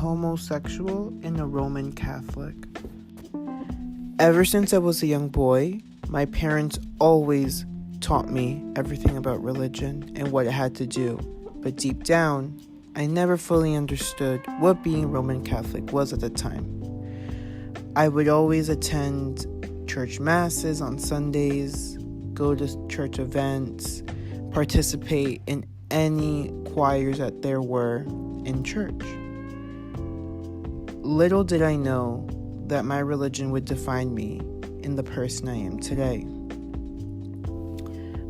homosexual and a Roman Catholic. Ever since I was a young boy, my parents always taught me everything about religion and what it had to do. But deep down, I never fully understood what being Roman Catholic was at the time. I would always attend church masses on Sundays, go to church events, participate in any choirs that there were in church. Little did I know that my religion would define me in the person I am today.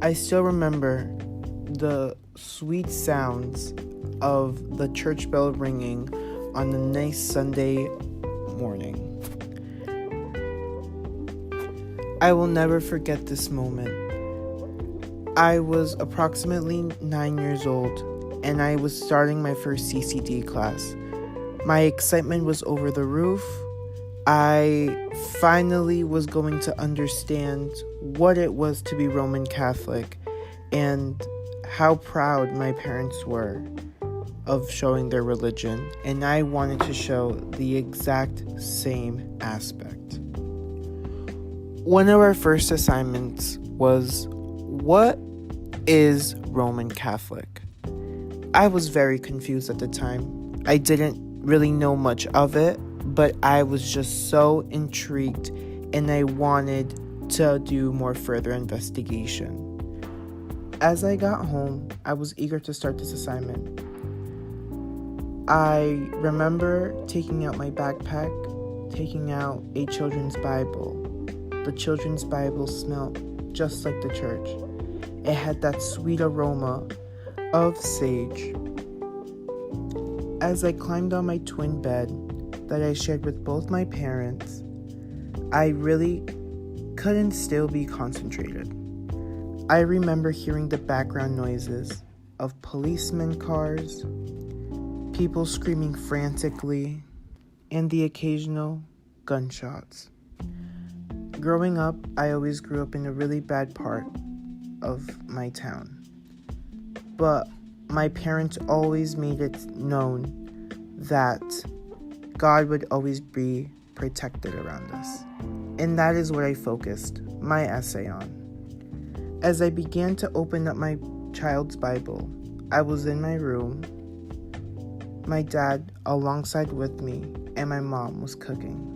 I still remember the sweet sounds of the church bell ringing on a nice Sunday morning. I will never forget this moment. I was approximately 9 years old, and I was starting my first CCD class. My excitement was over the roof. I finally was going to understand what it was to be Roman Catholic and how proud my parents were of showing their religion, and I wanted to show the exact same aspect. One of our first assignments was, what is Roman Catholic? I was very confused at the time. I didn't really know much of it, but I was just so intrigued and I wanted to do more further investigation. As I got home, I was eager to start this assignment. I remember taking out my backpack, taking out a children's Bible. The children's Bible smelled just like the church. It had that sweet aroma of sage. As I climbed on my twin bed that I shared with both my parents, I really couldn't still be concentrated. I remember hearing the background noises of policemen cars, people screaming frantically, and the occasional gunshots. Growing up, I always grew up in a really bad part of my town. But my parents always made it known that God would always be protected around us. And that is what I focused my essay on. As I began to open up my child's Bible, I was in my room, my dad alongside with me, and my mom was cooking.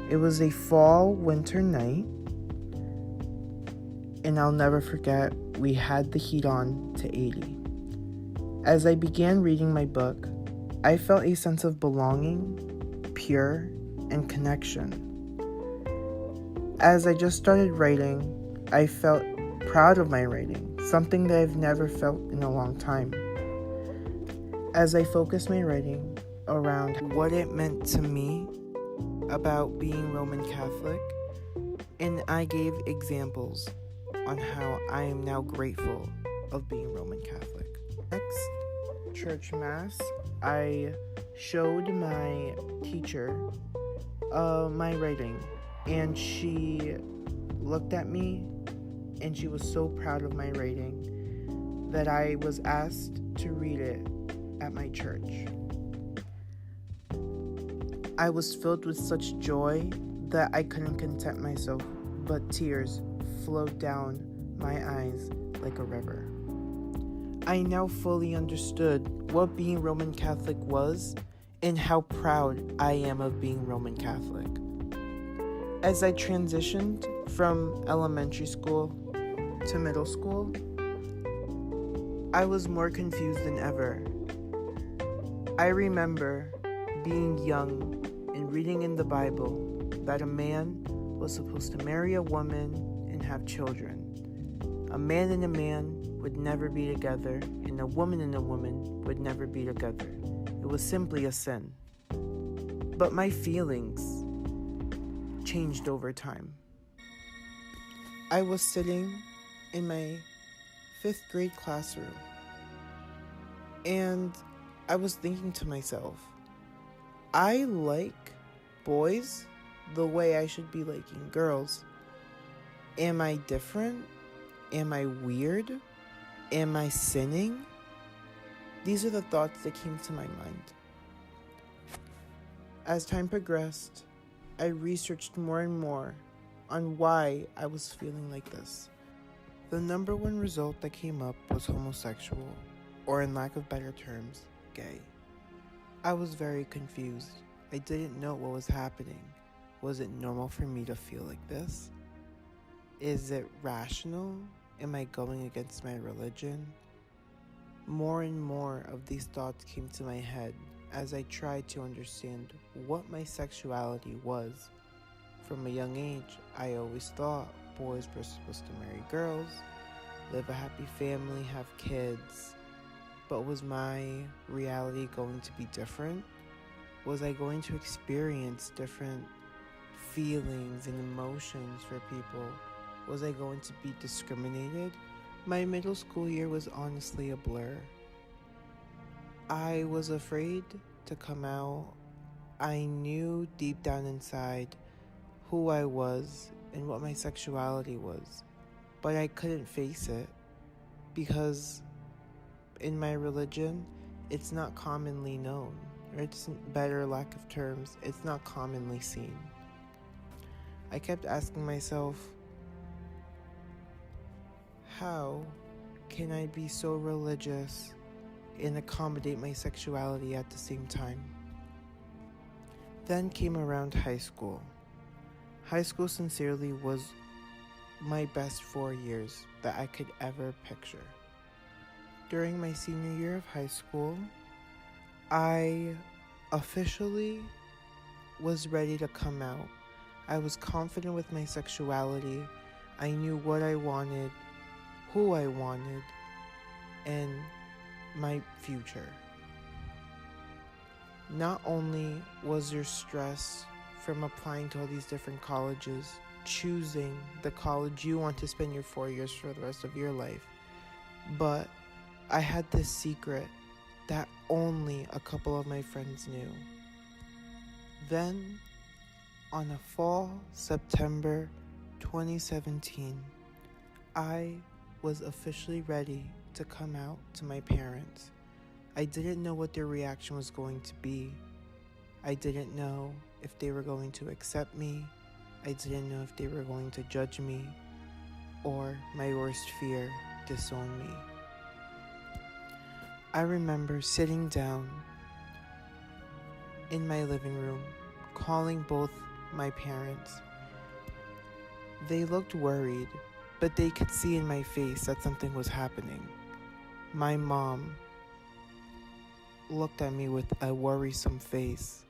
It was a fall-winter night, and I'll never forget, we had the heat on to 80. As I began reading my book, I felt a sense of belonging, pure, and connection. As I just started writing, I felt proud of my writing, something that I've never felt in a long time. As I focused my writing around what it meant to me about being Roman Catholic, and I gave examples on how I am now grateful of being Roman Catholic. Next church mass, I showed my teacher my writing, and she looked at me and she was so proud of my writing that I was asked to read it at my church. I was filled with such joy that I couldn't content myself, but tears flowed down my eyes like a river. I now fully understood what being Roman Catholic was and how proud I am of being Roman Catholic. As I transitioned from elementary school to middle school, I was more confused than ever. I remember being young and reading in the Bible that a man was supposed to marry a woman and have children. A man and a man would never be together, and a woman would never be together. It was simply a sin. But my feelings changed over time. I was sitting in my 5th grade classroom, and I was thinking to myself, I like boys the way I should be liking girls. Am I different? Am I weird? Am I sinning? These are the thoughts that came to my mind. As time progressed, I researched more and more on why I was feeling like this. The number one result that came up was homosexual, or in lack of better terms, gay. I was very confused. I didn't know what was happening. Was it normal for me to feel like this? Is it rational? Am I going against my religion? More and more of these thoughts came to my head as I tried to understand what my sexuality was. From a young age, I always thought boys were supposed to marry girls, live a happy family, have kids. But was my reality going to be different? Was I going to experience different feelings and emotions for people? Was I going to be discriminated? My middle school year was honestly a blur. I was afraid to come out. I knew deep down inside who I was and what my sexuality was, but I couldn't face it because in my religion, it's not commonly known, or it's better lack of terms, it's not commonly seen. I kept asking myself, how can I be so religious and accommodate my sexuality at the same time? Then came around high school. High school sincerely was my best 4 years that I could ever picture. During my senior year of high school, I officially was ready to come out. I was confident with my sexuality. I knew what I wanted, who I wanted, and my future. Not only was there stress from applying to all these different colleges, choosing the college you want to spend your 4 years for the rest of your life, but I had this secret that only a couple of my friends knew. Then, on a fall September 2017, I was officially ready to come out to my parents. I didn't know what their reaction was going to be. I didn't know if they were going to accept me. I didn't know if they were going to judge me, or my worst fear, disown me. I remember sitting down in my living room, calling both my parents. They looked worried, but they could see in my face that something was happening. My mom looked at me with a worrisome face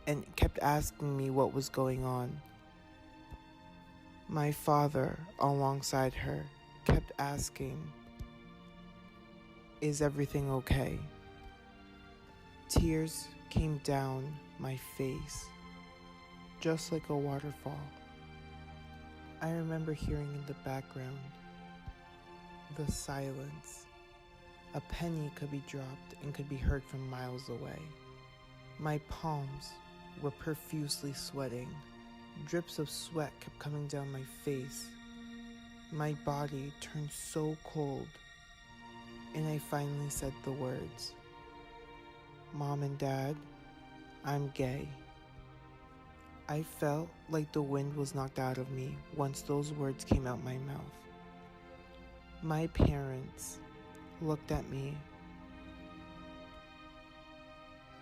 and kept asking me what was going on. My father, alongside her, kept asking, "Is everything okay?" Tears came down my face, just like a waterfall. I remember hearing in the background the silence. A penny could be dropped and could be heard from miles away. My palms were profusely sweating. Drips of sweat kept coming down my face. My body turned so cold, and I finally said the words, "Mom and Dad, I'm gay." I felt like the wind was knocked out of me once those words came out my mouth. My parents looked at me.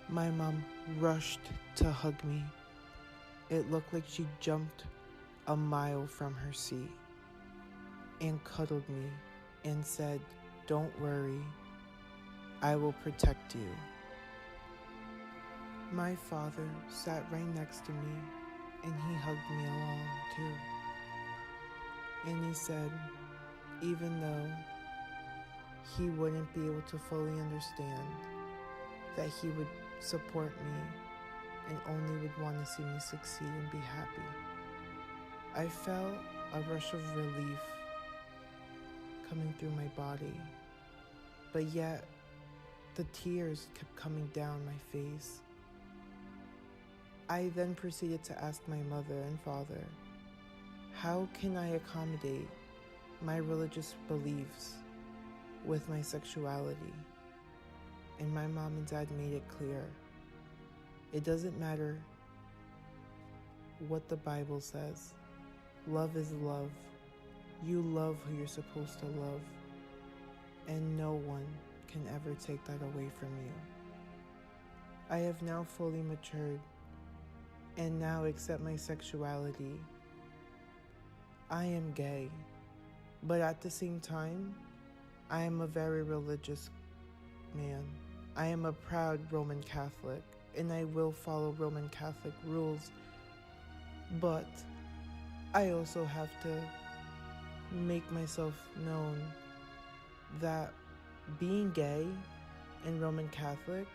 My mom rushed to hug me. It looked like she jumped a mile from her seat and cuddled me and said, "Don't worry, I will protect you." My father sat right next to me and he hugged me along too. And he said, even though he wouldn't be able to fully understand, that he would support me and only would want to see me succeed and be happy. I felt a rush of relief coming through my body, but yet the tears kept coming down my face. I then proceeded to ask my mother and father, how can I accommodate my religious beliefs with my sexuality? And my mom and dad made it clear It doesn't matter what the Bible says. Love is love. You love who you're supposed to love, and no one can ever take that away from you. I have now fully matured and now accept my sexuality. I am gay, but at the same time, I am a very religious man. I am a proud Roman Catholic, and I will follow Roman Catholic rules, but I also have to make myself known that being gay and Roman Catholic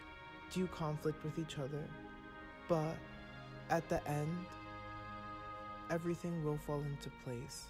do conflict with each other, but at the end, everything will fall into place.